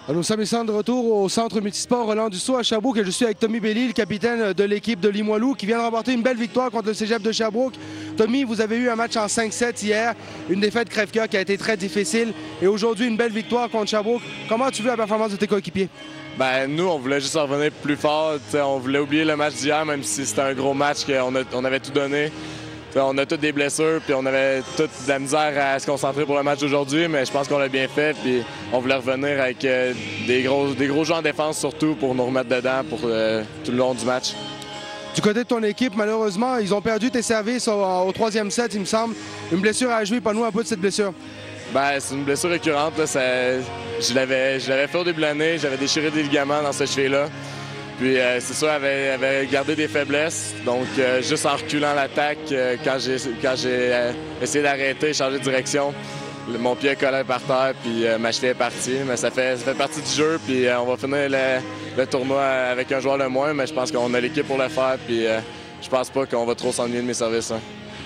Nous sommes ici de retour au centre multisport Roland Dussault à Sherbrooke et je suis avec Tommy Belly, le capitaine de l'équipe de Limoilou qui vient de remporter une belle victoire contre le Cégep de Sherbrooke. Tommy, vous avez eu un match en 5-7 hier, une défaite crève-cœur qui a été très difficile et aujourd'hui une belle victoire contre Sherbrooke. Comment as-tu vu la performance de tes coéquipiers? Ben, nous, on voulait juste revenir plus fort. On voulait oublier le match d'hier, même si c'était un gros match qu'on avait tout donné. On a toutes des blessures, puis on avait toute de la misère à se concentrer pour le match d'aujourd'hui, mais je pense qu'on l'a bien fait, puis on voulait revenir avec des gros joueurs en défense surtout pour nous remettre dedans pour tout le long du match. Du côté de ton équipe, malheureusement, ils ont perdu tes services au troisième set, il me semble. Une blessure à jouer, parle-nous un peu de cette blessure. Ben, c'est une blessure récurrente. Là, je l'avais fait au début de l'année, j'avais déchiré des ligaments dans ce cheville-là. Puis c'est sûr, elle avait gardé des faiblesses. Donc, juste en reculant l'attaque, quand j'ai essayé d'arrêter, changer de direction, mon pied collé par terre, puis ma cheville est partie. Mais ça fait partie du jeu, puis on va finir le tournoi avec un joueur de moins, mais je pense qu'on a l'équipe pour le faire, puis je pense pas qu'on va trop s'ennuyer de mes services. Hein.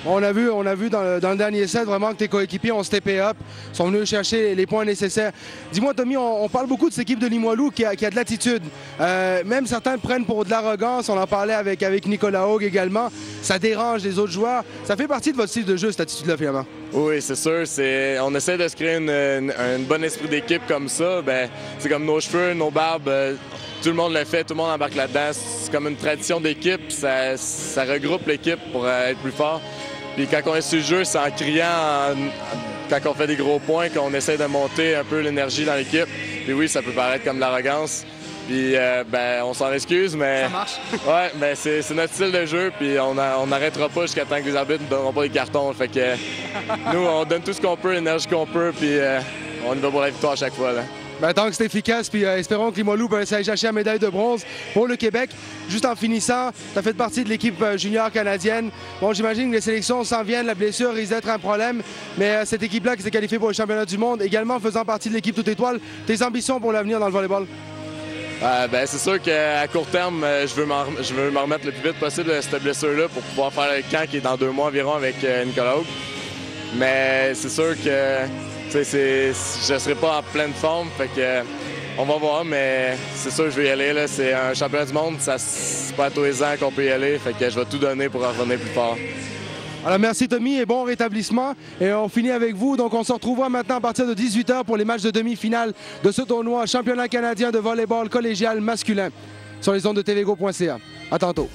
On a vu dans le dernier set vraiment que tes coéquipiers ont steppé up, sont venus chercher les points nécessaires. Dis-moi, Tommy, on parle beaucoup de cette équipe de Limoilou qui a de l'attitude. Même certains le prennent pour de l'arrogance. On en parlait avec Nicolas Haug également. Ça dérange les autres joueurs. Ça fait partie de votre style de jeu, cette attitude-là, finalement. Oui, c'est sûr. On essaie de se créer un bon esprit d'équipe comme ça. C'est comme nos cheveux, nos barbes. Tout le monde le fait, tout le monde embarque là-dedans. C'est comme une tradition d'équipe. Ça regroupe l'équipe pour être plus fort. Puis quand on est sur le jeu, c'est en criant, quand on fait des gros points, qu'on essaie de monter un peu l'énergie dans l'équipe. Puis oui, ça peut paraître comme de l'arrogance. Puis on s'en excuse, mais... Ça marche. Ouais, mais c'est notre style de jeu, puis on n'arrêtera pas jusqu'à temps que les arbitres ne donneront pas les cartons. Fait que nous, on donne tout ce qu'on peut, l'énergie qu'on peut, puis on y va pour la victoire à chaque fois. Là. Tant que c'est efficace, puis espérons que Limoilou peut aller chercher la médaille de bronze pour le Québec. Juste en finissant, tu as fait partie de l'équipe junior canadienne. Bon, j'imagine que les sélections s'en viennent, la blessure risque d'être un problème, mais cette équipe-là qui s'est qualifiée pour le championnat du monde, également faisant partie de l'équipe toute étoile, tes ambitions pour l'avenir dans le volleyball? C'est sûr qu'à court terme, je veux m'en remettre le plus vite possible de cette blessure-là pour pouvoir faire le camp qui est dans 2 mois environ avec Nicolas Haug. Mais c'est sûr que je ne serai pas en pleine forme, fait que on va voir, mais c'est sûr que je vais y aller. Là. C'est un championnat du monde, c'est pas à tous les ans qu'on peut y aller, fait que je vais tout donner pour revenir plus fort. Alors merci Tommy et bon rétablissement. Et on finit avec vous, donc on se retrouvera maintenant à partir de 18 h pour les matchs de demi-finale de ce tournoi championnat canadien de volleyball collégial masculin sur les ondes de tvgo.ca. À tantôt.